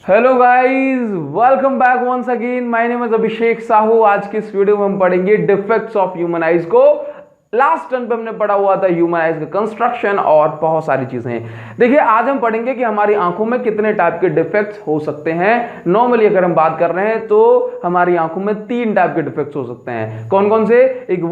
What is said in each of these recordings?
Hello guys, welcome back once again. My name is Abhishek Sahu. आज की इस वीडियो में हम पढ़ेंगे डिफेक्ट्स ऑफ ह्यूमन आइज को। लास्ट टर्न पे हमने पढ़ा हुआ था ह्यूमन आइज का कंस्ट्रक्शन और बहुत सारी चीजें। देखिए, आज हम पढ़ेंगे कि हमारी आंखों में कितने टाइप के डिफेक्ट्स हो सकते हैं। नॉर्मली अगर हम बात कर रहे हैं तो हमारी आंखों में 3 टाइप के डिफेक्ट्स हो सकते हैं। कौन कौन से? एक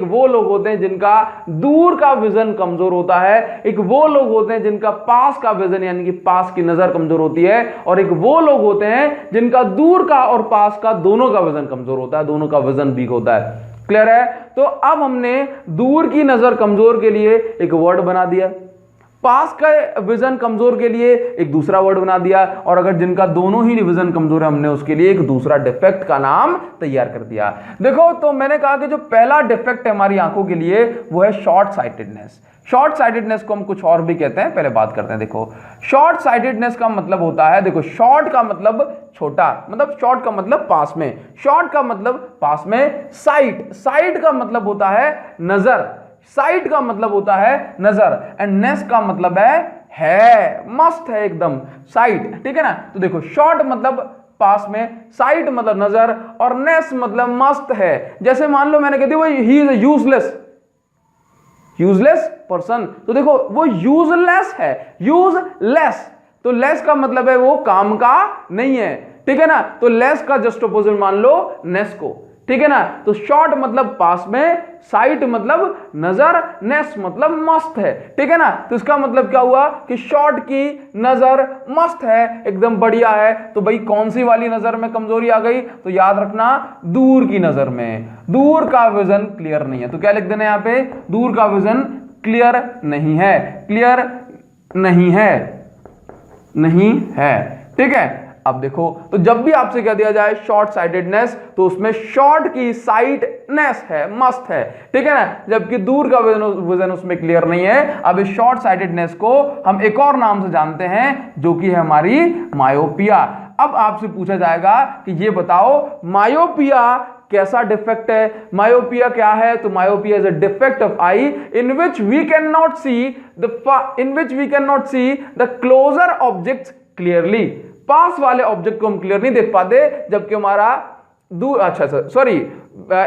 वो लोग होते हैं जिनका दूर का विजन कमजोर होता है, एक वो लोग होते हैं जिनका पास का विजन यानी कि पास की नजर कमजोर होती है, और एक वो लोग होते हैं जिनका दूर का और पास का दोनों का विजन कमजोर होता है, दोनों का विजन वीक होता है। क्लियर है? तो अब हमने दूर की नजर कमजोर के लिए एक वर्ड बना दिया, पास का विजन कमजोर के लिए एक दूसरा वर्ड बना दिया, और अगर जिनका दोनों ही विजन कमजोर है हमने उसके लिए एक दूसरा डिफेक्ट का नाम तैयार कर दिया। देखो, तो मैंने कहा कि जो पहला डिफेक्ट है हमारी आंखों के लिए वो है शॉर्ट साइटेडनेस। शॉर्ट साइटेडनेस को हम कुछ और भी कहते हैं, पहले बात करते हैं। देखो, शॉर्ट साइटेडनेस का मतलब होता है, देखो, शॉर्ट का मतलब छोटा, मतलब शॉर्ट का मतलब पास में, शॉर्ट का मतलब पास में, साइट का मतलब होता है नजर, साइट का मतलब होता है नजर, एंड नेस का मतलब है मस्त है एकदम साइट। ठीक है ना? तो देखो, शॉर्ट मतलब पास में, साइट मतलब नजर, और नेस मतलब मस्त है। जैसे मान लो मैंने कह दिया ही इज यूजलेस पर्सन, तो देखो वो यूजलेस है, यूजलेस, तो लेस का मतलब है वो काम का नहीं है। ठीक है ना? तो लेस का जस्ट अपोजिट मान लो नेस को। ठीक है ना? तो शॉर्ट मतलब पास में, साइट मतलब नजर, नेस मतलब मस्त है। ठीक है ना? तो इसका मतलब क्या हुआ कि शॉर्ट की नजर मस्त है, एकदम बढ़िया है। तो भाई कौन सी वाली नजर में कमजोरी आ गई? तो याद रखना, दूर की नजर में, दूर का विजन क्लियर नहीं है। तो क्या लिख देना यहां पे? दूर का विजन क्लियर नहीं है, क्लियर नहीं है, नहीं है। ठीक है? अब देखो, तो जब भी आपसे कह दिया जाए शॉर्ट साइटेडनेस, तो उसमें शॉर्ट की साइटनेस है, मस्त है। ठीक है ना? जबकि दूर का विजन उसमें क्लियर नहीं है। अब इस शॉर्ट साइटेडनेस को हम एक और नाम से जानते हैं, जो कि है हमारी मायोपिया। अब आपसे पूछा जाएगा कि ये बताओ मायोपिया कैसा डिफेक्ट है? मायोपिया क्या है? तो myopia is a defect of eye in which we can not see the closer objects clearly. पास वाले ऑब्जेक्ट को हम क्लियर नहीं देख पाते, जबकि हमारा दूर,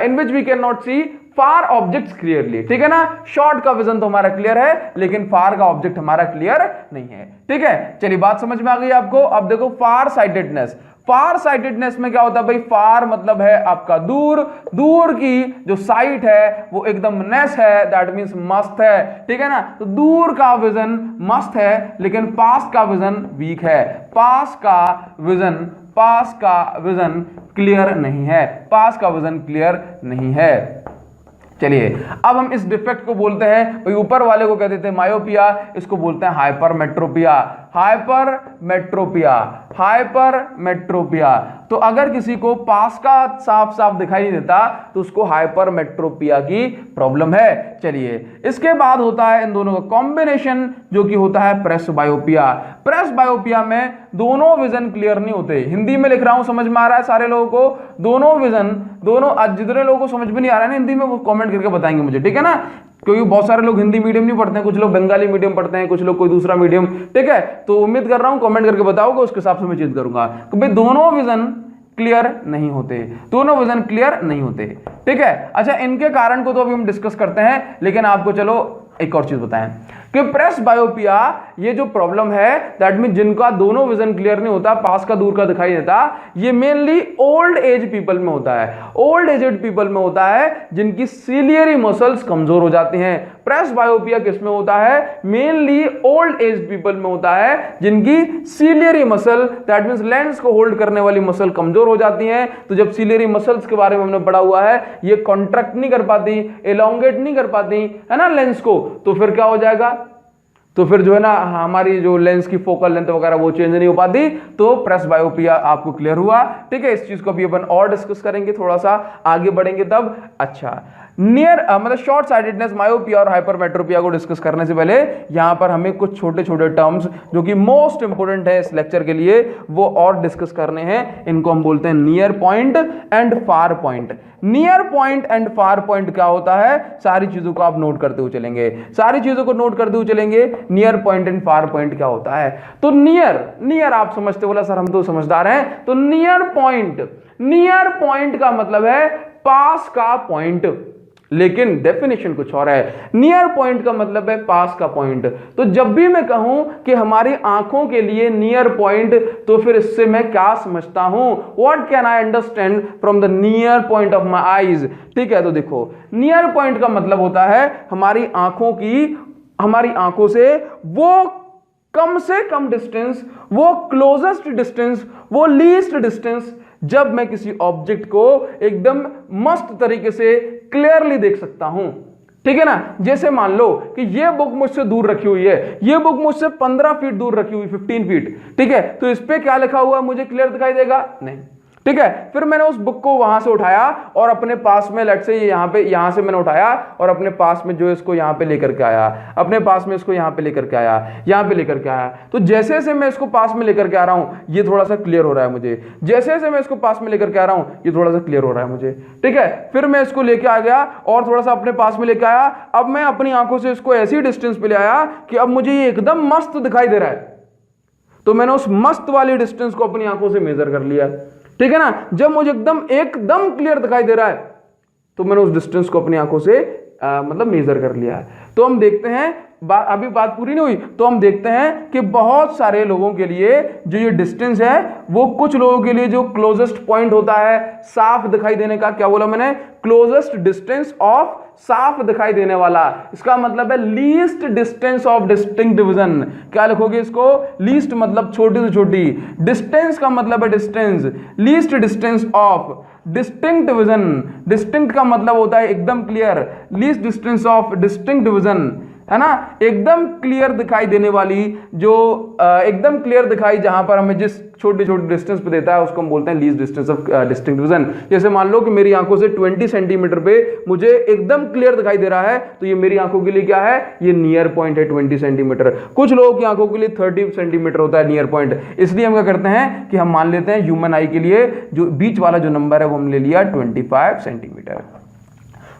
in which we can not see far objects clearly. ठीक है ना? शॉर्ट का विजन तो हमारा क्लियर है, लेकिन फार का ऑब्जेक्ट हमारा क्लियर नहीं है। ठीक है? चलिए, बात समझ में आ गई आपको। अब देखो, फार साइटेडनेस। फार साइटेडनेस में क्या होता है भाई? फार मतलब है आपका दूर, दूर की जो साइट है वो एकदम नेस है, दैट मींस मस्त है। ठीक है ना? तो दूर का विजन मस्त है, लेकिन पास का विजन वीक है, पास का विजन क्लियर नहीं है, पास का विजन क्लियर नहीं है। चलिए, अब हम इस डिफेक्ट को बोलते हैं भाई, ऊपर वाले को कह देते हैं मायोपिया, इसको बोलते हैं हाइपरमेट्रोपिया। हाइपरमेट्रोपिया। तो अगर किसी को पास का साफ साफ दिखाई नहीं देता तो उसको हाइपरमेट्रोपिया की प्रॉब्लम है। चलिए, इसके बाद होता है इन दोनों का कॉम्बिनेशन, जो कि होता है प्रेसबायोपिया। प्रेसबायोपिया में दोनों विजन क्लियर नहीं होते। हिंदी में लिख रहा हूं, समझ में आ रहा है सारे लोगों को? दोनों विजन, आज जितने लोगों को समझ में नहीं आ रहा है ना हिंदी में, वो कमेंट करके बताएंगे मुझे। ठीक है ना? क्योंकि बहुत सारे लोग हिंदी मीडियम नहीं पढ़ते हैं, कुछ लोग बंगाली मीडियम पढ़ते हैं, कुछ लोग कोई दूसरा मीडियम। ठीक है? तो उम्मीद कर रहा हूं कमेंट करके बताओगे, उसके हिसाब से मैं चीज करूंगा। तो भाई दोनों विजन क्लियर नहीं होते, दोनों विजन क्लियर नहीं होते। ठीक है? अच्छा, इनके कारण को तो अभी हम डिस्कस करते हैं, लेकिन आपको चलो एक और चीज बताएं कि प्रेसबायोपिया ये जो प्रॉब्लम है, दैट मीन जिनका दोनों विजन क्लियर नहीं होता, पास का दूर का दिखाई देता, ये मेनली ओल्ड एज पीपल में होता है। ओल्ड एजेड पीपल में होता है जिनकी सिलियरी मसल्स कमजोर हो जाती हैं। प्रेसबायोपिया किस में होता है? मेनली ओल्ड एज पीपल में होता है जिनकी ciliary muscle, that means lens को होल्ड करने वाली मसल कमजोर हो जाती हैं। तो जब सिलियरी मसल्स के बारे में हमने पढ़ा हुआ है, ये कॉन्ट्रैक्ट नहीं कर पाती, एलोंगेट नहीं कर पाती, है ना, लेंस को, तो फिर क्या हो जाएगा? तो फिर जो है ना, हमारी जो लेंस की फोकल लेंथ वगैरह वो चेंज नहीं हो पाती। तो प्रेसबायोपिया आपको क्लियर हुआ। ठीक है? इस चीज को भी अपन और डिस्कस करेंगे, थोड़ा सा आगे बढ़ेंगे तब। अच्छा, नियर मतलब शॉर्ट साइटेडनेस, मायोपिया और हाइपरमेट्रोपिया को डिस्कस करने से पहले यहां पर हमें कुछ छोटे छोटे टर्म्स जो कि मोस्ट इंपोर्टेंट है इस लेक्चर के लिए वो और डिस्कस करने हैं। इनको हम बोलते हैं near point and far point. Near point and far point क्या होता है, सारी चीजों को आप नोट करते हुए चलेंगे, सारी चीजों को नोट करते हुए चलेंगे। Near point and far point क्या होता है, तो नियर आप समझते, बोला सर हम तो समझदार हैं, तो नियर पॉइंट का मतलब है पास का पॉइंट, लेकिन डेफिनेशन कुछ और है। नियर पॉइंट का मतलब है पास का पॉइंट। तो जब भी मैं कहूं कि हमारी आंखों के लिए नियर पॉइंट, तो फिर इससे मैं क्या समझता हूं, what can I understand from the near point of my eyes. ठीक है, तो देखो नियर पॉइंट का मतलब होता है हमारी आंखों से वो कम से कम डिस्टेंस, वो क्लोजेस्ट डिस्टेंस, वो लीस्ट डिस्टेंस, जब मैं किसी ऑब्जेक्ट को एकदम मस्त तरीके से क्लियरली देख सकता हूं। ठीक है ना, जैसे मान लो कि ये बुक मुझसे दूर रखी हुई है, ये बुक मुझसे 15 फीट दूर रखी हुई, 15 फीट। ठीक है, तो इस पे क्या लिखा हुआ मुझे क्लियर दिखाई देगा? नहीं। ठीक है, फिर मैंने उस बुक को वहां से उठाया और अपने पास में, लेट से यहां से मैंने उठाया और अपने पास में जो इसको यहां पे लेकर के आया, अपने पास में इसको यहां पे लेकर के आया, यहां पे लेकर के आया। तो जैसे जैसे मैं इसको पास में लेकर के आ रहा हूं, ये थोड़ा सा क्लियर हो रहा है मुझे, जैसे जैसे मैं इसको पास में लेकर के आ रहा हूं, ये थोड़ा सा क्लियर हो रहा है मुझे। ठीक है, फिर मैं इसको लेके आ गया और थोड़ा सा अपने पास में लेके आया। अब मैं अपनी आंखों से इसको ऐसी डिस्टेंस पे ले आया कि अब मुझे ये एकदम मस्त दिखाई दे रहा है। तो मैंने उस मस्त वाली डिस्टेंस को अपनी आंखों से मेजर कर लिया। ठीक है ना, जब मुझे एकदम क्लियर दिखाई दे रहा है, तो मैंने उस डिस्टेंस को अपनी आंखों से मतलब मेजर कर लिया है। तो हम देखते हैं, अभी बात पूरी नहीं हुई, तो हम देखते हैं कि बहुत सारे लोगों के लिए जो ये डिस्टेंस है, वो कुछ लोगों के लिए जो क्लोजेस्ट पॉइंट होता है साफ दिखाई देने का, क्या बोला मैंने, क्लोजेस्ट डिस्टेंस ऑफ साफ दिखाई देने वाला, इसका मतलब है least distance of distinct vision. क्या लिखोगे इसको, लीस्ट मतलब छोटी से छोटी, डिस्टेंस का मतलब है distance, least distance of distinct vision. Distinct का मतलब होता है एकदम clear, least distance of distinct vision, है ना, एकदम क्लियर दिखाई देने वाली, जो एकदम क्लियर दिखाई, जहां पर हमें जिस छोटी छोटी डिस्टेंस पे देता है उसको हम बोलते हैं least distance of distinct vision. जैसे मान लो कि मेरी आंखों से 20 सेंटीमीटर पे मुझे एकदम क्लियर दिखाई दे रहा है, तो ये मेरी आंखों के लिए क्या है, ये नियर पॉइंट है 20 सेंटीमीटर। कुछ लोगों की आंखों के लिए 30 सेंटीमीटर होता है नियर पॉइंट। इसलिए हम क्या करते हैं कि हम मान लेते हैं ह्यूमन आई के लिए जो बीच वाला जो नंबर है वो हमने ले लिया 25 सेंटीमीटर।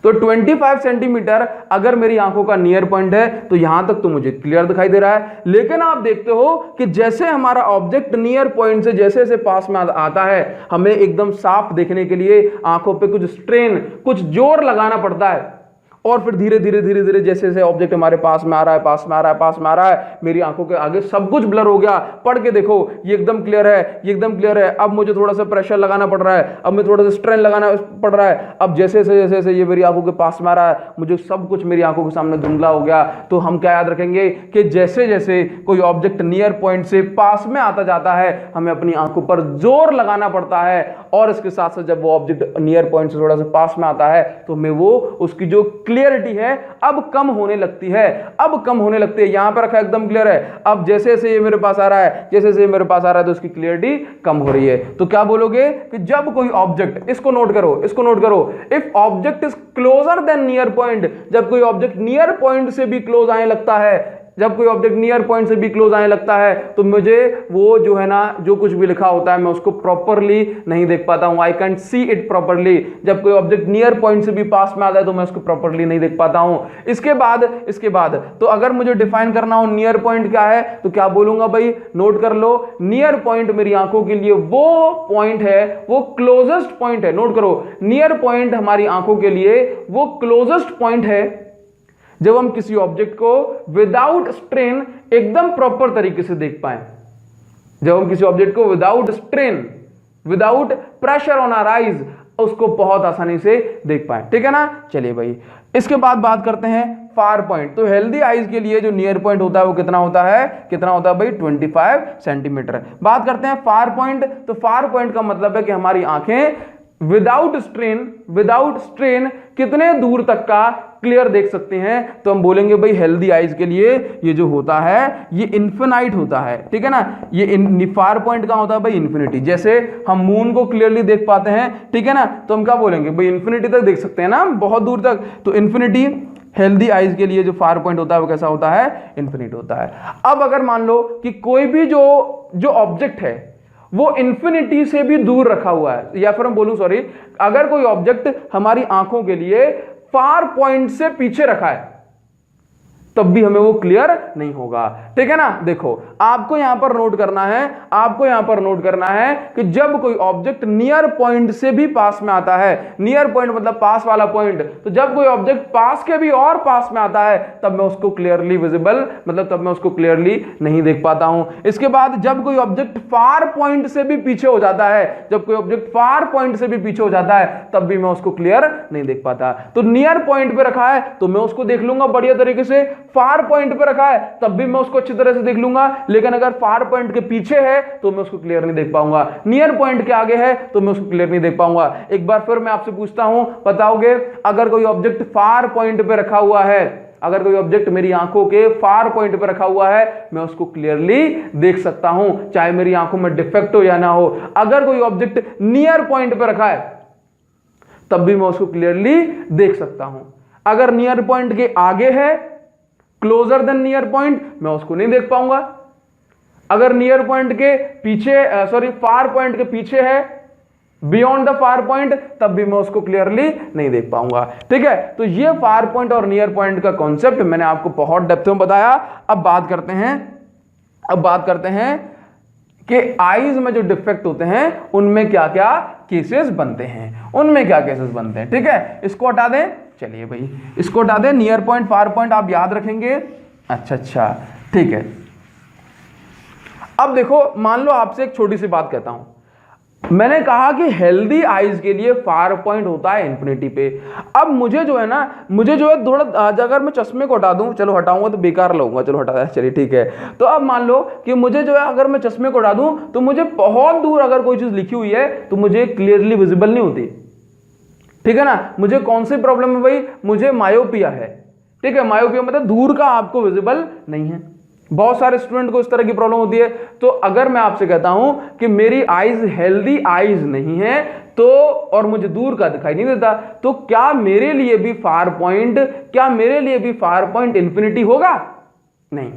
तो 25 सेंटीमीटर अगर मेरी आंखों का नियर पॉइंट है, तो यहां तक तो मुझे क्लियर दिखाई दे रहा है। लेकिन आप देखते हो कि जैसे हमारा ऑब्जेक्ट नियर पॉइंट से जैसे जैसे पास में आता है, हमें एकदम साफ देखने के लिए आंखों पे कुछ स्ट्रेन, कुछ जोर लगाना पड़ता है। और फिर धीरे धीरे धीरे धीरे जैसे जैसे ऑब्जेक्ट हमारे पास में आ रहा है, पास में आ रहा है, पास में आ रहा है, मेरी आंखों के आगे सब कुछ ब्लर हो गया। पढ़ के देखो, ये एकदम क्लियर है, ये एकदम क्लियर है। अब मुझे थोड़ा सा प्रेशर लगाना पड़ रहा है, अब मैं थोड़ा सा स्ट्रेन लगाना पड़ रहा है। अब जैसे जैसे ये मेरी आंखों के पास में आ रहा है, मुझे सब कुछ मेरी आंखों के सामने धुंधला हो गया। तो हम क्या याद रखेंगे कि जैसे जैसे कोई ऑब्जेक्ट नियर पॉइंट से पास में आता जाता है, हमें अपनी आंखों पर जोर लगाना पड़ता है। और इसके साथ साथ जब वो ऑब्जेक्ट नियर पॉइंट से थोड़ा सा पास में आता है, तो हमें वो उसकी जो क्लियरिटी है अब कम होने लगती है, अब कम होने लगती है। यहां पर रखा एकदम क्लियर है, अब जैसे जैसे ये मेरे पास आ रहा है, जैसे जैसे मेरे पास आ रहा है, तो उसकी क्लियरिटी कम हो रही है। तो क्या बोलोगे कि जब कोई ऑब्जेक्ट, इसको नोट करो, इसको नोट करो, if object is closure then near point, जब कोई ऑब्जेक्ट नियर पॉइंट से भी क्लोज आने लगता है, जब कोई ऑब्जेक्ट नियर पॉइंट से भी क्लोज आने लगता है, तो मुझे वो जो है ना, जो कुछ भी लिखा होता है मैं उसको प्रॉपरली नहीं देख पाता हूं, I can't see it properly. जब कोई ऑब्जेक्ट नियर पॉइंट से भी पास में आता है, तो मैं उसको प्रॉपरली नहीं देख पाता हूं। इसके बाद तो अगर मुझे डिफाइन करना हो नियर पॉइंट क्या है, तो क्या बोलूंगा भाई, नोट कर लो, नियर पॉइंट मेरी आंखों के लिए वो पॉइंट है, वो क्लोजेस्ट पॉइंट है। नोट करो, नियर पॉइंट हमारी आंखों के लिए वो क्लोजेस्ट पॉइंट है जब हम किसी ऑब्जेक्ट को विदाउट स्ट्रेन एकदम प्रॉपर तरीके से देख पाए, जब हम किसी ऑब्जेक्ट को without strain, without pressure on our eyes, उसको बहुत आसानी से देख पाए। ठीक है ना, चलिए भाई, इसके बाद बात करते हैं फार पॉइंट। तो हेल्दी आईज के लिए जो नियर पॉइंट होता है वो कितना होता है, भाई 25 सेंटीमीटर। बात करते हैं फार पॉइंट। तो फार पॉइंट का मतलब है कि हमारी आंखें विदाउट स्ट्रेन कितने दूर तक का क्लियर देख सकते हैं, तो हम बोलेंगे भाई हेल्दी आईज के लिए ये जो होता है ये इन्फिनाइट होता है, ठीक है ना। ये फार पॉइंट कहां होता है भाई, इन्फिनिटी। जैसे हम मून को क्लियरली देख पाते हैं, ठीक है ना, तो हम क्या बोलेंगे भाई, इन्फिनिटी तक देख सकते हैं ना, बहुत दूर तक। तो इन्फिनिटी हेल्दी आईज के लिए जो फार पॉइंट होता है वो कैसा होता है, इन्फिनिट होता है। अब अगर मान लो कि कोई भी जो ऑब्जेक्ट है वो इन्फिनिटी से भी दूर रखा हुआ है, या फिर हम बोलूं सॉरी, अगर कोई ऑब्जेक्ट हमारी आंखों के लिए फार पॉइंट से पीछे रखा है तब भी हमें वो क्लियर नहीं होगा, ठीक है ना। देखो आपको यहां पर नोट करना है, आपको यहां पर नोट करना है कि जब कोई ऑब्जेक्ट नियर पॉइंट से भी पास में आता है, नियर पॉइंट मतलब पास वाला पॉइंट, तो जब कोई ऑब्जेक्ट पास के भी और पास में आता है तब मैं उसको क्लियरली विजिबल मतलब तब मैं उसको क्लियरली नहीं देख पाता हूं। इसके बाद जब कोई ऑब्जेक्ट फार पॉइंट से भी पीछे हो जाता है, जब कोई ऑब्जेक्ट फार पॉइंट से भी पीछे हो जाता है तब भी मैं उसको क्लियर नहीं देख पाता। तो नियर पॉइंट पे रखा है तो मैं उसको देख लूंगा बढ़िया तरीके से, फार पॉइंट पे रखा है तब भी मैं उसको अच्छी तरह से देख लूंगा, लेकिन अगर फार पॉइंट के पीछे है तो मैं उसको क्लियर नहीं देख पाऊंगा, नियर पॉइंट के आगे है तो मैं उसको क्लियर नहीं देख पाऊंगा। एक बार फिर मैं आपसे पूछता हूं, बताओगे अगर कोई ऑब्जेक्ट फार पॉइंट पे रखा हुआ है, अगर कोई ऑब्जेक्ट मेरी आंखों के फार पॉइंट पे रखा हुआ है, मैं उसको क्लियरली देख सकता हूं, चाहे मेरी आंखों में डिफेक्ट हो या ना हो। अगर कोई ऑब्जेक्ट नियर पॉइंट पे रखा है तब भी मैं उसको क्लियरली देख सकता हूं। अगर नियर पॉइंट के आगे है, क्लोजर देन नियर पॉइंट, मैं उसको नहीं देख पाऊंगा। अगर नियर पॉइंट के पीछे फार पॉइंट के पीछे है, बियॉन्ड द फार पॉइंट, तब भी मैं उसको क्लियरली नहीं देख पाऊंगा, ठीक है। तो ये फार पॉइंट और नियर पॉइंट का कॉन्सेप्ट मैंने आपको बहुत डेप्थ में बताया। अब बात करते हैं कि आईज में जो डिफेक्ट होते हैं उनमें क्या क्या केसेस बनते हैं, ठीक है। इसको हटा दें, चलिए भाई इसको हटा दें, नियर पॉइंट फार पॉइंट आप याद रखेंगे। अच्छा ठीक है। अब देखो मान लो आपसे एक छोटी सी बात कहता हूं, मैंने कहा कि हेल्दी आईज के लिए फार पॉइंट होता है इंफिनिटी पे। अब मुझे जो है थोड़ा, अगर मैं चश्मे को हटा दूं, चलो हटाऊंगा तो बेकार लगूंगा, चलो हटा, चलिए ठीक है। तो अब मान लो कि मुझे जो है अगर मैं चश्मे को हटा दूं तो मुझे बहुत दूर अगर कोई चीज लिखी हुई है तो मुझे क्लियरली विजिबल नहीं होती, ठीक है ना। मुझे कौन सी प्रॉब्लम है भाई, मुझे मायोपिया है, ठीक है। मायोपिया मतलब दूर का आपको विजिबल नहीं है, बहुत सारे स्टूडेंट को इस तरह की प्रॉब्लम होती है। तो अगर मैं आपसे कहता हूं कि मेरी आईज हेल्दी आईज नहीं है तो, और मुझे दूर का दिखाई नहीं देता, तो क्या मेरे लिए भी फार पॉइंट इंफिनिटी होगा? नहीं,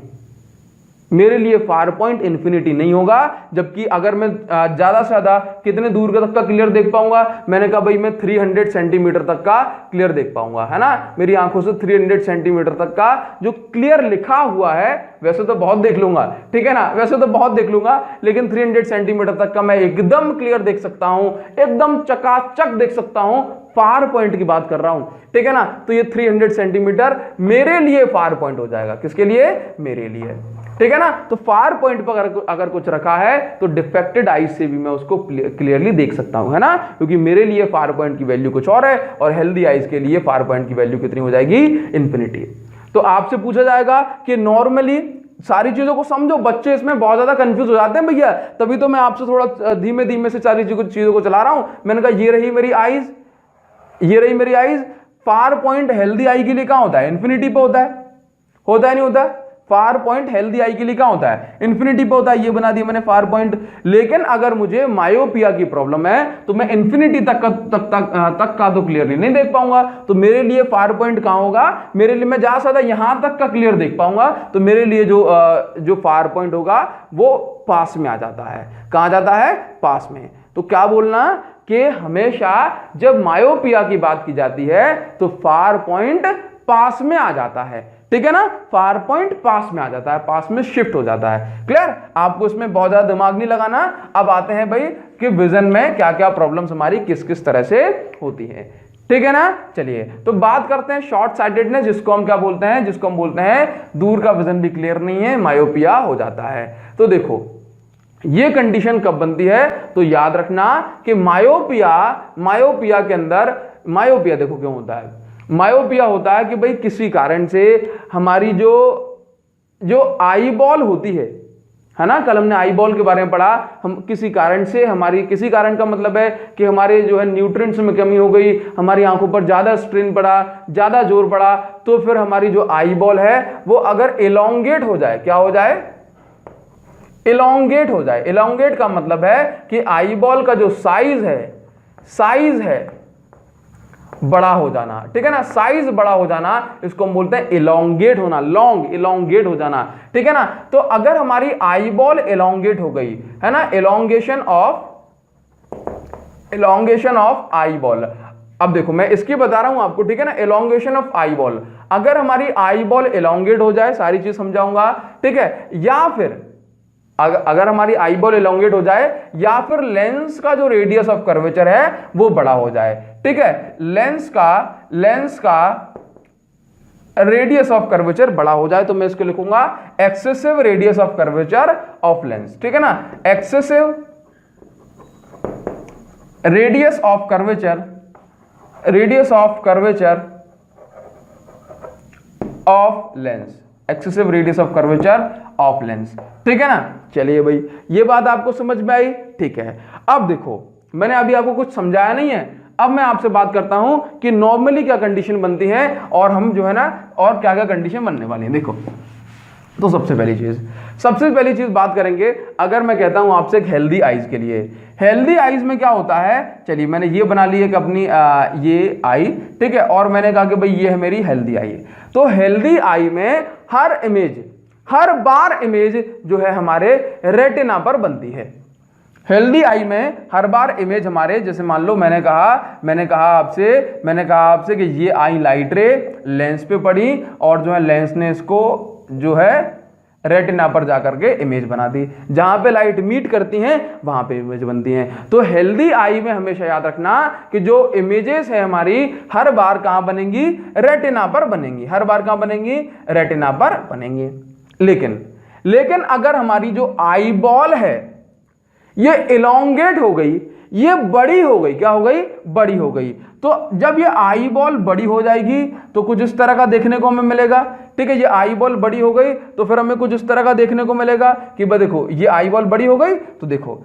मेरे लिए फार पॉइंट इंफिनिटी नहीं होगा। जबकि अगर मैं ज्यादा से ज्यादा कितने दूर तक का क्लियर देख पाऊंगा, मैंने कहा भाई मैं 300 सेंटीमीटर तक का क्लियर देख पाऊंगा, है ना। मेरी आंखों से 300 सेंटीमीटर तक का जो क्लियर लिखा हुआ है, वैसे तो बहुत देख लूंगा, ठीक है ना, वैसे तो बहुत देख लूंगा, लेकिन 300 सेंटीमीटर तक का मैं एकदम क्लियर देख सकता हूं, एकदम चकाचक देख सकता हूं। फार पॉइंट की बात कर रहा हूं, ठीक है ना। तो ये 300 सेंटीमीटर मेरे लिए फार पॉइंट हो जाएगा, किसके लिए? मेरे लिए, ठीक है ना। तो फार पॉइंट पर अगर कुछ रखा है तो डिफेक्टेड आईज से भी मैं उसको क्लियरली देख सकता हूं, है ना, क्योंकि मेरे लिए फार पॉइंट की वैल्यू कुछ और है और हेल्दी आईज के लिए फार पॉइंट की वैल्यू कितनी हो जाएगी? इंफिनिटी। तो आपसे पूछा जाएगा कि नॉर्मली सारी चीजों को समझो, बच्चे इसमें बहुत ज्यादा कंफ्यूज हो जाते हैं भैया, तभी तो मैं आपसे थोड़ा धीमे धीमे से सारी चीजों को चला रहा हूं। मैंने कहा ये रही मेरी eyes, far point healthy I के लिए कहां होता है? इंफिनिटी पे होता है नहीं होता? फार पॉइंट हेल्दी आई के लिए कहां होता है? इंफिनिटी पे होता है। ये बना दिया मैंने फार पॉइंट। लेकिन अगर मुझे मायोपिया की प्रॉब्लम है तो मैं इंफिनिटी तक का तो क्लियरली नहीं देख पाऊंगा। तो मेरे लिए फार पॉइंट कहां होगा? मेरे लिए मैं ज्यादा से ज्यादा यहां तक का क्लियर देख पाऊंगा, तो मेरे लिए जो फार पॉइंट होगा वो पास में आ जाता है। कहां जाता है? पास में। तो क्या बोलना कि हमेशा जब मायोपिया की बात की जाती है तो फार पॉइंट पास में आ जाता है, ठीक है ना। फार पॉइंट पास में आ जाता है, पास में शिफ्ट हो जाता है। क्लियर? आपको इसमें बहुत ज्यादा दिमाग नहीं लगाना। अब आते हैं भाई कि विजन में क्या क्या प्रॉब्लम्स हमारी किस किस तरह से होती है, ठीक है ना। चलिए तो बात करते हैं शॉर्ट साइटेडनेस, जिसको हम क्या बोलते हैं? जिसको हम बोलते हैं दूर का विजन भी क्लियर नहीं है, मायोपिया हो जाता है। तो देखो ये कंडीशन कब बनती है? तो याद रखना कि मायोपिया के अंदर, मायोपिया देखो क्यों होता है? मायोपिया होता है कि भाई किसी कारण से हमारी जो आई बॉल होती है, है ना। कल हमने आई बॉल के बारे में पढ़ा, हम किसी कारण से हमारी, किसी कारण का मतलब है कि हमारे जो है न्यूट्रिएंट्स में कमी हो गई, हमारी आंखों पर ज्यादा स्ट्रेन पड़ा, ज्यादा जोर पड़ा, तो फिर हमारी जो आई बॉल है वो अगर एलोंगेट हो जाए, क्या हो जाए, एलोंगेट हो जाए। एलोंगेट का मतलब है कि आई बॉल का जो साइज है बड़ा हो जाना, ठीक है ना, साइज बड़ा हो जाना, इसको हम बोलते हैं एलोंगेट होना, लॉन्ग, एलोंगेट हो जाना, ठीक है ना। तो अगर हमारी आई बॉल एलोंगेट हो गई, है ना, एलोंगेशन ऑफ आई बॉल। अब देखो मैं इसकी बता रहा हूं आपको, ठीक है ना, एलोंगेशन ऑफ आई बॉल, अगर हमारी आई बॉल एलोंगेट हो जाए, सारी चीज समझाऊंगा, ठीक है, या फिर अगर हमारी आई बॉल एलोंगेट हो जाए, या फिर लेंस का जो रेडियस ऑफ कर्वेचर है वो बड़ा हो जाए, ठीक है, लेंस का रेडियस ऑफ कर्वेचर बड़ा हो जाए, तो मैं इसको लिखूंगा excessive radius of curvature of lens, ठीक है ना, excessive radius of curvature of lens, excessive radius of curvature of lens, ठीक है ना। चलिए भाई, ये बात आपको समझ में आई, ठीक है। अब देखो मैंने अभी आपको कुछ समझाया नहीं है, अब मैं आपसे बात करता हूं कि नॉर्मली क्या कंडीशन बनती है और हम जो है ना और क्या क्या कंडीशन बनने वाली है। देखो, तो सबसे पहली चीज बात करेंगे, अगर मैं कहता हूं आपसे एक हेल्दी आईज के लिए, हेल्दी आईज में क्या होता है, चलिए मैंने ये बना ली है कि अपनी ये आई, ठीक है, और मैंने कहा कि भाई ये है मेरी हेल्दी आई। तो हेल्दी आई में हर बार इमेज जो है हमारे रेटिना पर बनती है। हेल्दी आई में हर बार इमेज हमारे, जैसे मान लो मैंने कहा आपसे कि ये आई लाइट रे लेंस पे पड़ी और जो है लेंस ने इसको जो है रेटिना पर जाकर के इमेज बना दी, जहां पे लाइट मीट करती हैं वहां पे इमेज बनती हैं। तो हेल्दी आई में हमेशा याद रखना कि जो इमेजेस है हमारी हर बार कहां बनेंगी, रेटिना पर बनेंगी, हर बार कहां बनेंगी, रेटिना पर बनेंगी। लेकिन अगर हमारी जो आई बॉल है ये इलोंगेट हो गई, ये बड़ी हो गई, क्या हो गई, बड़ी हो गई, तो जब ये आई बॉल बड़ी हो जाएगी तो कुछ इस तरह का देखने को हमें मिलेगा, ठीक है। ये आई बॉल बड़ी हो गई तो फिर हमें कुछ इस तरह का देखने को मिलेगा कि भाई देखो ये आई बॉल बड़ी हो गई, तो देखो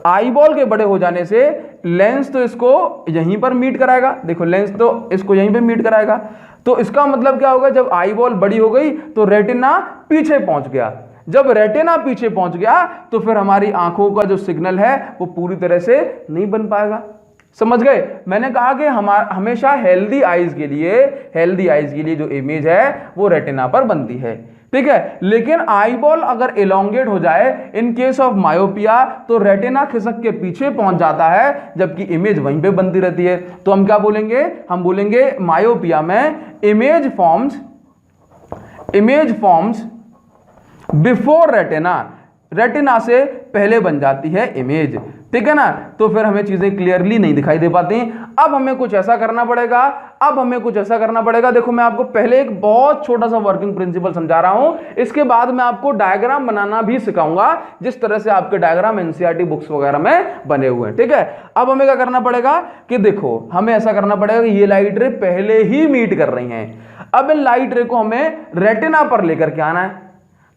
आई बॉल के बड़े हो जाने से लेंस तो इसको यहीं पर मीट कराएगा, देखो लेंस तो इसको यहीं पे मीट कराएगा, तो इसका मतलब क्या होगा, जब आई बॉल बड़ी हो गई तो रेटिना पीछे पहुंच गया, जब रेटिना पीछे पहुंच गया तो फिर हमारी आंखों का जो सिग्नल है वो पूरी तरह से नहीं बन पाएगा। समझ गए, मैंने कहा कि हमेशा हेल्दी आईज के लिए जो इमेज है वो रेटिना पर बनती है, ठीक है। लेकिन आई बॉल अगर एलोंगेट हो जाए, इन केस ऑफ मायोपिया, तो रेटिना खिसक के पीछे पहुंच जाता है जबकि इमेज वहीं पे बनती रहती है। तो हम क्या बोलेंगे, हम बोलेंगे मायोपिया में इमेज फॉर्म्स बिफोर रेटिना से पहले बन जाती है इमेज, ठीक है ना। तो फिर हमें चीजें क्लियरली नहीं दिखाई दे पाती। अब हमें कुछ ऐसा करना पड़ेगा, देखो मैं आपको पहले एक बहुत छोटा सा वर्किंग प्रिंसिपल समझा रहा हूं, इसके बाद मैं आपको डायग्राम बनाना भी सिखाऊंगा, जिस तरह से आपके डायग्राम एनसीईआरटी बुक्स वगैरह में बने हुए हैं, ठीक है। अब हमें क्या करना पड़ेगा कि देखो हमें ऐसा करना पड़ेगा कि ये लाइट रे पहले ही मीट कर रही हैं, अब इन लाइट रे को हमें रेटिना पर लेकर के आना है।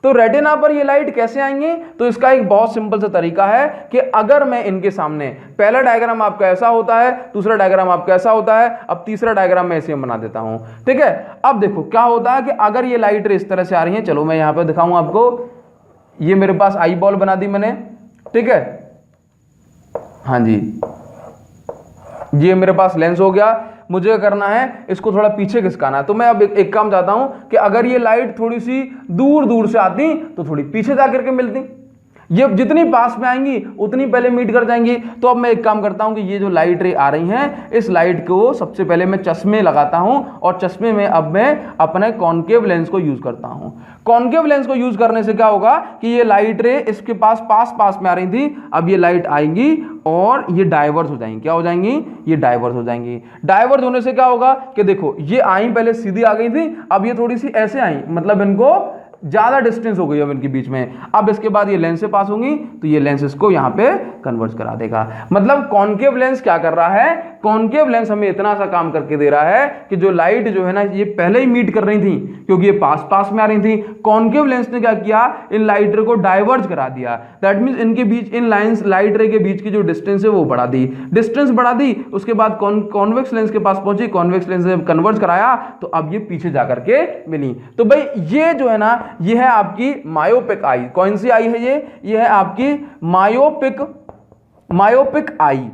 तो रेटिना पर ये लाइट कैसे आएंगी, तो इसका एक बहुत सिंपल सा तरीका है कि अगर मैं इनके सामने, पहला डायग्राम आपका ऐसा होता है, दूसरा डायग्राम आपका ऐसा होता है, अब तीसरा डायग्राम मैं ऐसे बना देता हूं, ठीक है। अब देखो क्या होता है कि अगर ये लाइट इस तरह से आ रही है, चलो मैं यहां पे दिखाऊं आपको, ये मेरे पास आई बॉल बना दी मैंने, ठीक है, हाँ जी, ये मेरे पास लेंस हो गया, मुझे क्या करना है, इसको थोड़ा पीछे खिसकाना है। तो मैं अब एक काम चाहता हूं कि अगर ये लाइट थोड़ी सी दूर से आती तो थोड़ी पीछे जाकर के मिलती, ये जितनी पास में आएंगी उतनी पहले मीट कर जाएंगी। तो अब मैं एक काम करता हूं कि ये जो लाइट रे आ रही हैं, इस लाइट को सबसे पहले मैं चश्मे लगाता हूं और चश्मे में अब मैं अपने कॉन्केव लेंस को यूज करता हूं। कॉन्केव लेंस को यूज करने से क्या होगा कि ये लाइट रे इसके पास में आ रही थी, अब ये लाइट आएंगी और ये डाइवर्स हो जाएंगी, क्या हो जाएंगी, ये डाइवर्स हो जाएंगी। डाइवर्स होने से क्या होगा कि देखो ये आई पहले सीधी आ गई थी, अब ये थोड़ी सी ऐसे आई, मतलब इनको ज्यादा डिस्टेंस हो गई अब इनके बीच में। अब इसके बाद ये लेंस से पास होंगी तो ये लेंस इसको यहां पे कन्वर्ट करा देगा। मतलब कॉन्केव लेंस क्या कर रहा है, कॉनकेव लेंस हमें इतना सा काम करके दे रहा है कि जो लाइट जो है ना ये पहले ही मीट कर रही थी क्योंकि ये पास पास में आ रही थी, कॉनकेव लेंस ने क्या किया, इन लाइट रे को डाइवर्ज करा दिया। दैट मींस इनके बीच, इन लाइंस लाइट रे के बीच की जो डिस्टेंस है वो बढ़ा दी, डिस्टेंस बढ़ा दी। उसके बाद कॉन्वेक्स लेंस के पास पहुंची, कॉन्वेक्स लेंस ने कन्वर्ज कराया तो अब ये पीछे जाकर के मिली। तो भाई ये जो है ना ये है आपकी मायोपिक आई। कौन सी आई है ये है आपकी मायोपिक आई,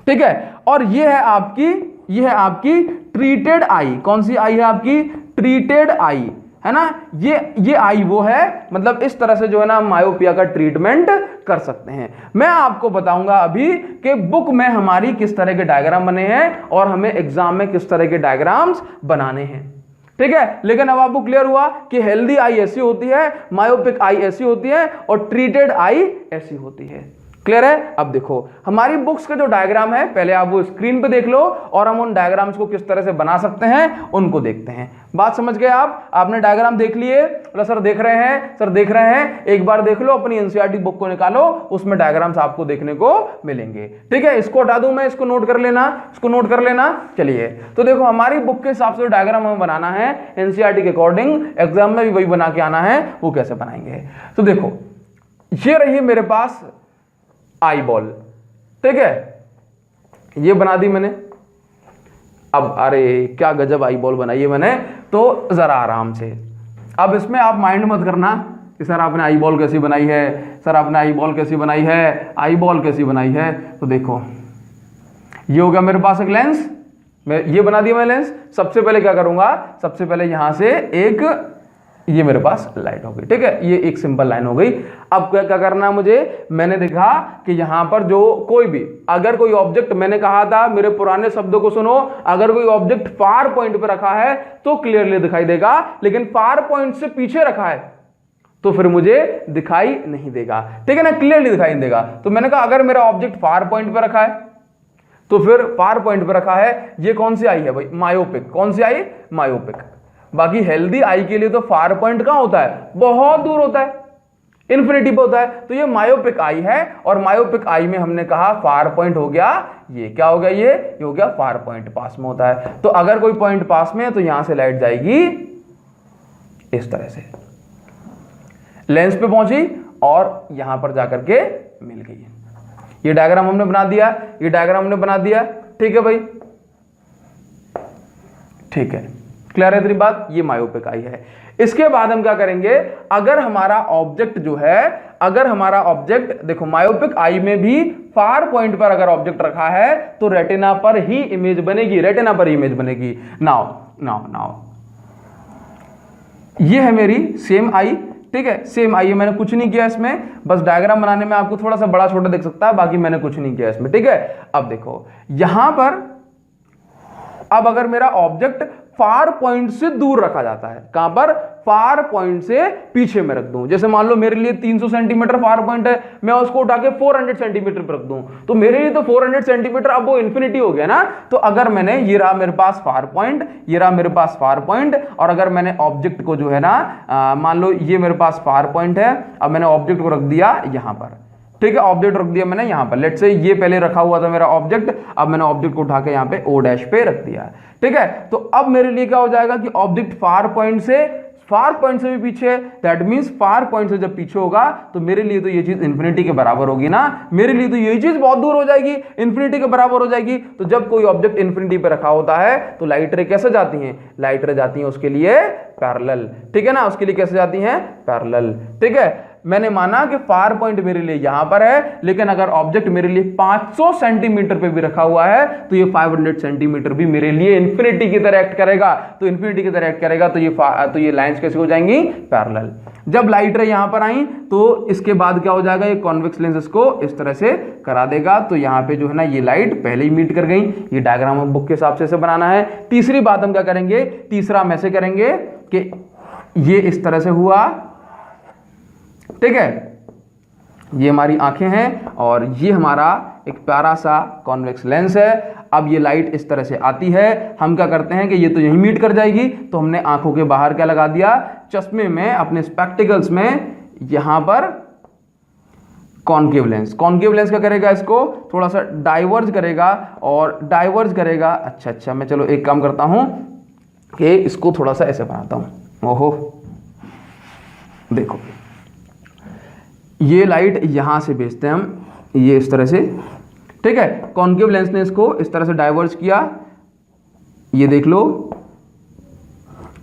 ठीक है। और ये है आपकी ट्रीटेड आई। कौन सी आई है आपकी? ट्रीटेड आई, है ना। ये आई वो है, मतलब इस तरह से जो है ना मायोपिया का ट्रीटमेंट कर सकते हैं। मैं आपको बताऊंगा अभी कि बुक में हमारी किस तरह के डायग्राम बने हैं और हमें एग्जाम में किस तरह के डायग्राम्स बनाने हैं, ठीक है। लेकिन अब आपको क्लियर हुआ कि हेल्दी आई ऐसी होती है, मायोपिक आई ऐसी होती है और ट्रीटेड आई ऐसी होती है। क्लियर है? अब देखो हमारी बुक्स का जो डायग्राम है, पहले आप वो स्क्रीन पे देख लो और हम उन डायग्राम्स को किस तरह से बना सकते हैं उनको देखते हैं। बात समझ गए आप? आपने डायग्राम देख लिए? बोला सर देख रहे हैं, सर देख रहे हैं। एक बार देख लो, अपनी एनसीईआरटी बुक को निकालो, उसमें डायग्राम्स आपको देखने को मिलेंगे, ठीक है। इसको हटा दूं मैं, इसको नोट कर लेना, इसको नोट कर लेना। चलिए तो देखो हमारी बुक के हिसाब से डायग्राम हमें बनाना है एनसीईआरटी के अकॉर्डिंग, एग्जाम में भी वही बना के आना है। वो कैसे बनाएंगे? तो देखो ये रही मेरे पास आई बॉल, ठीक है, ये बना दी मैंने। अब अरे क्या गजब आई बॉल बनाई है मैंने, तो जरा आराम से। अब इसमें आप माइंड मत करना कि सर आपने आई बॉल कैसी बनाई है, सर आपने आई बॉल कैसी बनाई है, आई बॉल कैसी बनाई है। तो देखो ये हो गया मेरे पास एक लेंस, मैं ये बना दिया मैं लेंस। सबसे पहले क्या करूंगा, सबसे पहले यहां से एक ये मेरे पास लाइन हो गई, ठीक है, ये एक सिंपल लाइन हो गई। अब क्या करना है मुझे, मैंने देखा कि यहां पर जो कोई भी, अगर कोई ऑब्जेक्ट, मैंने कहा था मेरे पुराने शब्दों को सुनो, अगर कोई ऑब्जेक्ट फार पॉइंट पे रखा है तो क्लियरली दिखाई देगा, लेकिन फार पॉइंट से पीछे रखा है तो फिर मुझे दिखाई नहीं देगा, ठीक है ना, क्लियरली दिखाई नहीं देगा। तो मैंने कहा अगर मेरा ऑब्जेक्ट फार पॉइंट पे रखा है तो फिर फार पॉइंट पे रखा है, ये कौन सी आई है भाई? मायोपिक। कौन सी आई? मायोपिक। बाकी हेल्दी आई के लिए तो फार पॉइंट कहां होता है? बहुत दूर होता है, इन्फिनिटी पे होता है। तो ये मायोपिक आई है और मायोपिक आई में हमने कहा फार पॉइंट हो गया, ये क्या हो गया, ये हो गया फार पॉइंट, पास में होता है। तो अगर कोई पॉइंट पास में है तो यहां से लाइट जाएगी इस तरह से, लेंस पे पहुंची और यहां पर जाकर के मिल गई। ये डायग्राम हमने बना दिया, ये डायग्राम हमने बना दिया, ठीक है भाई, ठीक है, क्लियर है तेरी बात? ये मायोपिक आई है। इसके बाद हम क्या करेंगे, अगर हमारा ऑब्जेक्ट जो है, अगर हमारा ऑब्जेक्ट, देखो मायोपिक आई में भी फार पॉइंट पर अगर ऑब्जेक्ट रखा है तो रेटिना पर ही इमेज बनेगी, रेटिना पर इमेज बनेगी। नाउ नाउ नाउ ये है मेरी सेम आई, ठीक है, सेम आई है, मैंने कुछ नहीं किया इसमें, बस डायग्राम बनाने में आपको थोड़ा सा बड़ा छोटा दिख सकता है, बाकी मैंने कुछ नहीं किया इसमें, ठीक है। अब देखो यहां पर, अब अगर मेरा ऑब्जेक्ट फार पॉइंट से दूर रखा जाता है, कहां पर? फार पॉइंट से पीछे में रख दूं। जैसे मान लो मेरे लिए 300 सेंटीमीटर फार पॉइंट है, मैं उसको उठा के 400 सेंटीमीटर पर रख दूं, तो मेरे लिए तो 400 सेंटीमीटर अब वो इन्फिनिटी हो गया ना। तो अगर मैंने, ये रहा मेरे पास फार पॉइंट, ये रहा मेरे पास फार पॉइंट, और अगर मैंने ऑब्जेक्ट को जो है ना, मान लो ये मेरे पास फार पॉइंट है, अब मैंने ऑब्जेक्ट को रख दिया यहां पर, ठीक है, ऑब्जेक्ट रख दिया मैंने यहां पर। लेट्स से ये पहले रखा हुआ था मेरा ऑब्जेक्ट, अब मैंने ऑब्जेक्ट को उठा के यहां पे ओ डैश पे रख दिया, ठीक है। तो अब मेरे लिए क्या हो जाएगा कि ऑब्जेक्ट फार पॉइंट से भी पीछे है, दैट मींस फार पॉइंट से जब पीछे होगा तो मेरे लिए तो ये चीज इन्फिनिटी के बराबर होगी ना, मेरे लिए तो ये चीज बहुत दूर हो जाएगी, इन्फिनिटी के बराबर हो जाएगी। तो जब कोई ऑब्जेक्ट इन्फिनिटी पे रखा होता है तो लाइट रे कैसे जाती हैं? लाइट रे जाती हैं उसके लिए पैरेलल, ठीक है ना, उसके लिए कैसे जाती हैं? पैरेलल, ठीक है। मैंने माना कि फार पॉइंट मेरे लिए यहां पर है, लेकिन अगर ऑब्जेक्ट मेरे लिए 500 सेंटीमीटर पे भी रखा हुआ है तो ये 500 सेंटीमीटर भी मेरे लिए इन्फिनिटी की तरह एक्ट करेगा। तो इन्फिनिटी की तरह एक्ट करेगा तो ये लाइंस कैसे हो जाएंगी? पैरेलल। जब लाइट रे यहां पर आई तो इसके बाद क्या हो जाएगा, ये कॉन्वेक्स लेंस इसको इस तरह से करा देगा, तो यहां पे जो है ना ये लाइट पहले ही मीट कर गई। ये डायग्राम हम बुक के हिसाब से बनाना है। तीसरी बात हम क्या करेंगे, तीसरा हम ऐसे करेंगे कि ये इस तरह से हुआ, ठीक है, ये हमारी आंखें हैं और ये हमारा एक प्यारा सा कॉन्वेक्स लेंस है। अब ये लाइट इस तरह से आती है, हम क्या करते हैं कि ये तो यहीं मीट कर जाएगी, तो हमने आंखों के बाहर क्या लगा दिया, चश्मे में, अपने स्पेक्टिकल्स में यहां पर कॉन्केव लेंस, कॉन्केव लेंस क्या करेगा, इसको थोड़ा सा डाइवर्ज करेगा और डाइवर्ज करेगा। अच्छा मैं चलो एक काम करता हूं कि इसको थोड़ा सा ऐसे बनाता हूं। ओहो देखो, ये लाइट यहां से भेजते हैं हम, ये इस तरह से, ठीक है। कॉन्केव लेंस ने इसको इस तरह से डाइवर्ज किया, ये देख लो,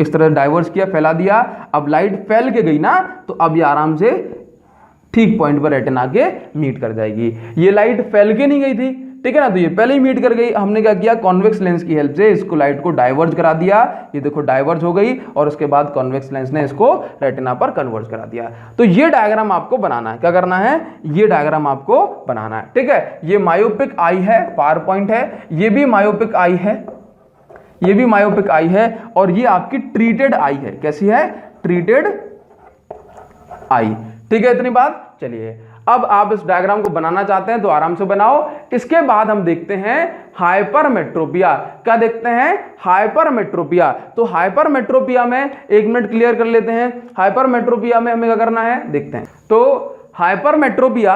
इस तरह डाइवर्ज किया, फैला दिया। अब लाइट फैल के गई ना, तो अब ये आराम से ठीक पॉइंट पर रेटिना के मीट कर जाएगी। ये लाइट फैल के नहीं गई थी, ठीक है ना, तो ये पहले ही मीट कर गई। हमने क्या किया, कॉन्वेक्स लेंस की हेल्प से इसको लाइट को डाइवर्ज करा दिया, ये देखो डाइवर्ज हो गई, और उसके बाद कॉन्वेक्स लेंस ने इसको रेटिना पर कन्वर्ज करा दिया। तो ये डायग्राम आपको बनाना है, क्या करना है, ये डायग्राम आपको बनाना है, ठीक है। ये मायोपिक आई है, फार पॉइंट है, ये भी मायोपिक आई है, ये भी मायोपिक आई है, और ये आपकी ट्रीटेड आई है। कैसी है, ट्रीटेड आई, ठीक है। इतनी बात, चलिए अब आप इस डायग्राम को बनाना चाहते हैं तो आराम से बनाओ। इसके बाद हम देखते हैं हाइपरमेट्रोपिया। क्या देखते हैं, हाइपरमेट्रोपिया। तो हाइपरमेट्रोपिया में 1 मिनट क्लियर कर लेते हैं। हाइपरमेट्रोपिया में हमें क्या करना है, देखते हैं। तो हाइपरमेट्रोपिया,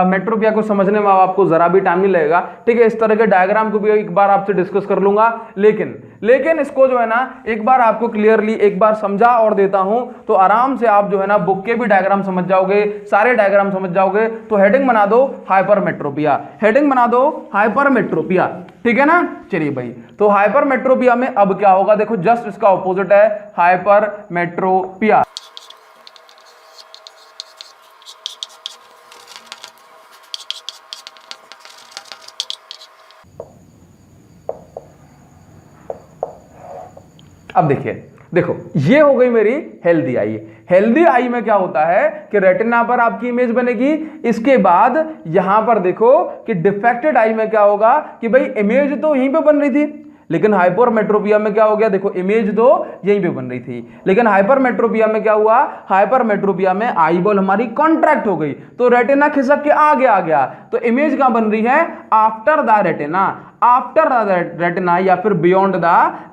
मेट्रोपिया को समझने में आपको जरा भी टाइम नहीं लगेगा, ठीक है। इस तरह के डायग्राम को भी एक बार आपसे डिस्कस कर लूंगा, लेकिन इसको जो है ना एक बार आपको क्लियरली एक बार समझा और देता हूं, तो आराम से आप जो है ना बुक के भी डायग्राम समझ जाओगे, सारे डायग्राम समझ जाओगे। तो हेडिंग बना दो हाइपरमेट्रोपिया, हेडिंग बना दो हाइपरमेट्रोपिया, ठीक है ना। चलिए भाई, तो हाइपरमेट्रोपिया में अब क्या होगा, देखो जस्ट इसका ऑपोजिट है हाइपरमेट्रोपिया। अब देखो ये हो गई मेरी हेल्दी आई। हेल्दी आई में क्या होता है कि रेटिना पर आपकी इमेज बनेगी। इसके बाद यहां पर देखो कि डिफेक्टेड आई में क्या होगा कि भाई इमेज तो यहीं पे बन रही थी, लेकिन हाइपरमेट्रोपिया में क्या हो गया, देखो इमेज तो यहीं पे बन रही थी, लेकिन हाइपरमेट्रोपिया में क्या हुआ, हाइपरमेट्रोपिया में आई बॉल हमारी कॉन्ट्रैक्ट हो गई, तो रेटिना खिसक के आगे आ गया। तो इमेज कहां बन रही है, after the retina, after the retina या फिर बियॉन्ड द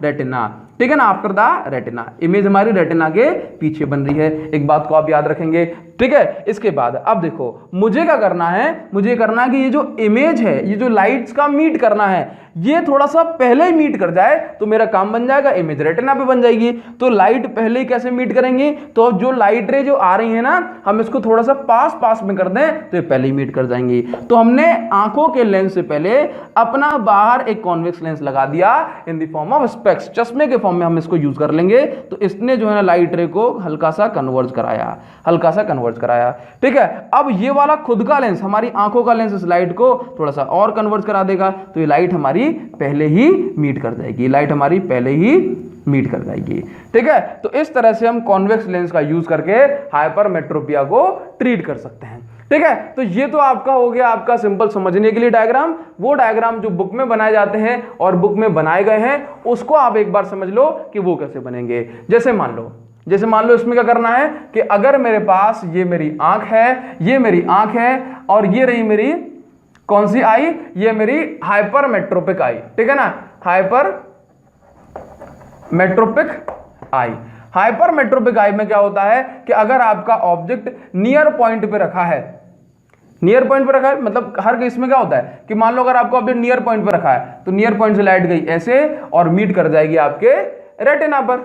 रेटिना, ठीक है ना। आफ्टर द रेटिना, इमेज हमारी रेटिना के पीछे बन रही है। एक बात को आप याद रखेंगे, ठीक है। इसके बाद अब देखो मुझे क्या करना है, मुझे करना है कि ये जो इमेज है, ये जो लाइट्स का मीट करना है, ये थोड़ा सा पहले ही मीट कर जाए तो मेरा काम बन जाएगा, इमेज रेटिना पे बन जाएगी। तो लाइट पहले ही कैसे मीट करेंगे, तो जो लाइट रे जो आ रही है ना, हम इसको थोड़ा सा पास में कर दें तो ये पहले ही मीट कर जाएंगी। तो हमने आंखों के लेंस से पहले अपना बाहर एक कॉन्वेक्स लेंस लगा दिया in the form of specs, चश्मे के फॉर्म में हम इसको यूज कर लेंगे। तो इसने जो है ना लाइट रे को हल्का सा कन्वर्ज कराया, हल्का सा कन्वर्ज कराया, ठीक है। अब ये वाला खुद का लेंस, हमारी आंखों का लेंस, इस लाइट को थोड़ा सा और कन्वर्ज करा देगा, तो ये लाइट हमारी पहले ही मीट कर जाएगी, लाइट हमारी पहले ही मीट कर जाएगी, ठीक है। तो इस तरह से हम कॉन्वेक्स लेंस का यूज करके हाइपरमेट्रोपिया को ट्रीट कर सकते हैं, ठीक है। तो ये तो आपका हो गया आपका सिंपल समझने के लिए डायग्राम। वो डायग्राम जो बुक में बनाए जाते हैं और बुक में बनाए गए हैं, उसको आप एक बार समझ लो कि वो कैसे बनेंगे। जैसे मान लो इसमें क्या करना है कि अगर मेरे पास ये मेरी आंख है, ये मेरी आंख है, और ये रही मेरी कौन सी आई, ये मेरी हाइपरमेट्रोपिक आई, ठीक है ना, हाइपरमेट्रोपिक आई। हाइपरमेट्रोपिक आई में क्या होता है कि अगर आपका ऑब्जेक्ट नियर पॉइंट पे रखा है, नियर पॉइंट पे रखा है मतलब हर केस में क्या होता है कि मान लो अगर आपका ऑब्जेक्ट नियर पॉइंट पे रखा है, तो नियर पॉइंट से लाइट गई ऐसे और मीट कर जाएगी आपके रेटिना पर,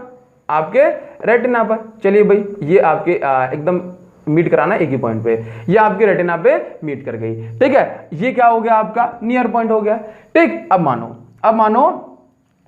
आपके रेटिना पर। चलिए भाई, ये आपके एकदम मीट कराना एक ही पॉइंट पे, ये आपके रेटिना पे मीट कर गई, ठीक है। ये क्या हो गया, आपका नियर पॉइंट हो गया, ठीक। अब मानो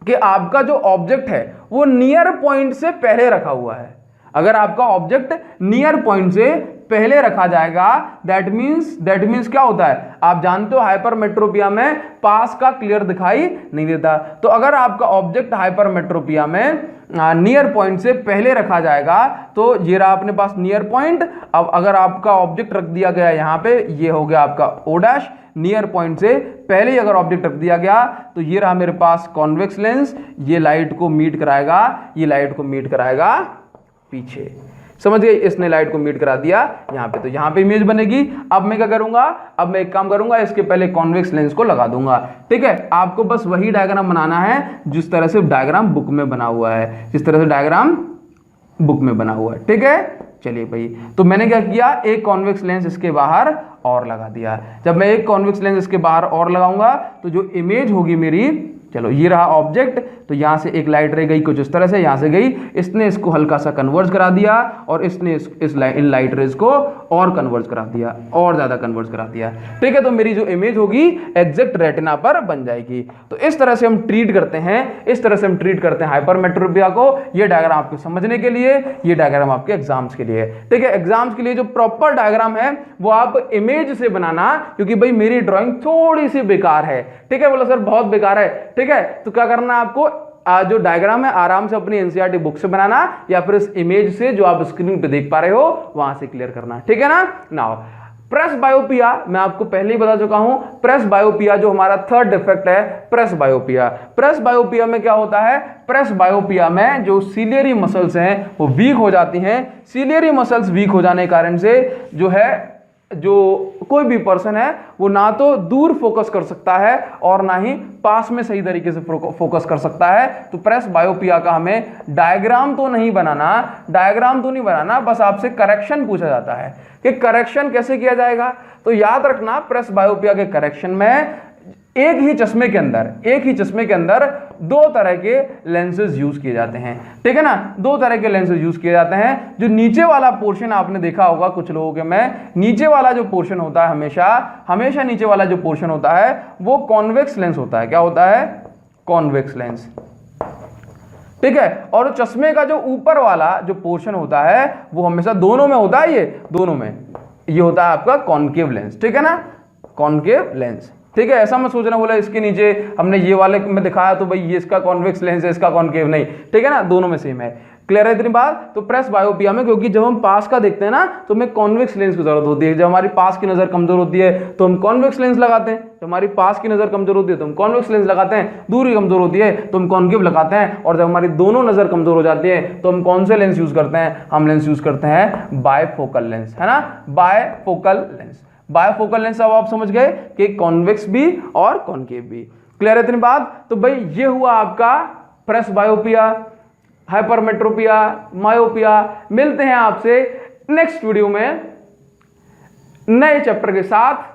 कि आपका जो ऑब्जेक्ट है वो नियर पॉइंट से पहले रखा हुआ है। अगर आपका ऑब्जेक्ट नियर पॉइंट से पहले रखा जाएगा, दैट मींस क्या होता है, आप जानते हो हाइपरमेट्रोपिया में पास का क्लियर दिखाई नहीं देता। तो अगर आपका ऑब्जेक्ट हाइपरमेट्रोपिया में नियर पॉइंट से पहले रखा जाएगा, तो ये रहा अपने पास नियर पॉइंट। अब अगर आपका ऑब्जेक्ट रख दिया गया यहाँ पे, ये हो गया आपका ओ डैश, नियर पॉइंट से पहले ही अगर ऑब्जेक्ट रख दिया गया, तो ये रहा मेरे पास कॉन्वेक्स लेंस, ये लाइट को मीट कराएगा, ये लाइट को मीट कराएगा पीछे, समझ गए। इसने लाइट को मीट करा दिया यहाँ पे, तो यहाँ पे इमेज बनेगी। अब मैं क्या करूंगा, अब मैं एक काम करूंगा, इसके पहले कॉन्वेक्स लेंस को लगा दूंगा, ठीक है। आपको बस वही डायग्राम बनाना है जिस तरह से डायग्राम बुक में बना हुआ है, जिस तरह से डायग्राम बुक में बना हुआ है, ठीक है। चलिए भाई, तो मैंने क्या किया, एक कॉन्वेक्स लेंस इसके बाहर और लगा दिया। जब मैं एक कॉन्वेक्स लेंस इसके बाहर और लगाऊंगा तो जो इमेज होगी मेरी, चलो ये रहा ऑब्जेक्ट, तो यहां से एक लाइट रे गई कुछ इस तरह से, यहां से गई, इसने इसको हल्का सा कन्वर्ज करा दिया और इसने इन लाइट रेज को और कन्वर्ज करा दिया, और ज्यादा कन्वर्ज करा दिया। ठीक है, तो मेरी जो इमेज होगी एग्जैक्ट रेटिना पर बन जाएगी। तो इस तरह से हम ट्रीट करते हैं, इस तरह से हम ट्रीट करते हैं हाइपरमेट्रोपिया को। ये डायग्राम आपको समझने के लिए, ये डायग्राम आपके एग्जाम्स के लिए। ठीक है, एग्जाम्स के लिए जो प्रॉपर डायग्राम है वो आप इमेज से बनाना, क्योंकि भाई मेरी ड्राइंग थोड़ी सी बेकार है। ठीक है, बोला सर बहुत बेकार है। ठीक है, तो क्या करना है आपको, जो डायग्राम है आराम से अपनी एनसीईआरटी बुक से बनाना या फिर इस इमेज से जो आप स्क्रीन पे देख पा रहे हो वहां से क्लियर करना। ठीक है ना। नाउ प्रेसबायोपिया मैं आपको पहले ही बता चुका हूं। प्रेसबायोपिया जो हमारा थर्ड डिफेक्ट है, प्रेसबायोपिया। प्रेसबायोपिया में क्या होता है, प्रेसबायोपिया में जो सीलियरी मसल्स हैं वो वीक हो जाती हैं। सीलियरी मसल्स वीक हो जाने के कारण से जो है, जो कोई भी पर्सन है वो ना तो दूर फोकस कर सकता है और ना ही पास में सही तरीके से फोकस कर सकता है। तो प्रेसबायोपिया का हमें डायग्राम तो नहीं बनाना, बस आपसे करेक्शन पूछा जाता है कि करेक्शन कैसे किया जाएगा। तो याद रखना, प्रेसबायोपिया के करेक्शन में एक ही चश्मे के अंदर दो तरह के लेंसेज यूज किए जाते हैं। ठीक है ना, दो तरह के लेंसेज यूज किए जाते हैं। जो नीचे वाला पोर्शन आपने देखा होगा कुछ लोगों के में, नीचे वाला जो पोर्शन होता है हमेशा नीचे वाला जो पोर्शन होता है वो कॉन्वेक्स लेंस होता है। क्या होता है, कॉन्वेक्स लेंस। ठीक है, और चश्मे का जो ऊपर वाला जो पोर्शन होता है वो हमेशा दोनों में होता है, ये दोनों में ये होता है आपका कॉन्केव लेंस। ठीक है ना, कॉन्केव लेंस। ठीक है, ऐसा मत सोचना बोला इसके नीचे हमने ये वाले में दिखाया तो भाई ये इसका कॉन्वेक्स लेंस है, इसका कॉन्केव नहीं। ठीक है ना, दोनों में सेम है। क्लियर है इतनी बात। तो प्रेसबायोपिया में क्योंकि जब हम पास का देखते हैं ना तो हमें कॉन्वेक्स लेंस की जरूरत होती है। जब हमारी पास की नजर कमजोर होती है तो हम कॉन्वेक्स लेंस लगाते हैं, जब हमारी पास की नजर कमजोर होती है तो हम कॉन्वेक्स लेंस लगाते हैं, दूर की कमजोर होती है तो हम कॉन्केव लगाते हैं, और जब हमारी दोनों नजर कमजोर हो जाती है तो हम कौन से लेंस यूज करते हैं, हम लेंस यूज करते हैं बायफोकल लेंस, है ना, बायफोकल लेंस। बायफोकल लेंस अब आप समझ गए कि कॉन्वेक्स भी और कॉन्केव भी। क्लियर है इतनी बात। तो भाई ये हुआ आपका प्रेसबायोपिया, हाइपरमेट्रोपिया, मायोपिया। मिलते हैं आपसे नेक्स्ट वीडियो में नए चैप्टर के साथ,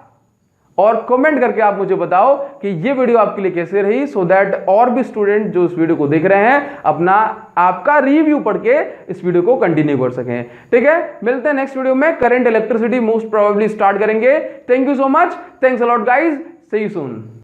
और कमेंट करके आप मुझे बताओ कि ये वीडियो आपके लिए कैसे रही, सो दैट और भी स्टूडेंट जो इस वीडियो को देख रहे हैं अपना आपका रिव्यू पढ़ के इस वीडियो को कंटिन्यू कर सकें। ठीक है, मिलते हैं नेक्स्ट वीडियो में। Current electricity most probably start करेंगे। Thank you so much, thanks a lot guys, see you soon.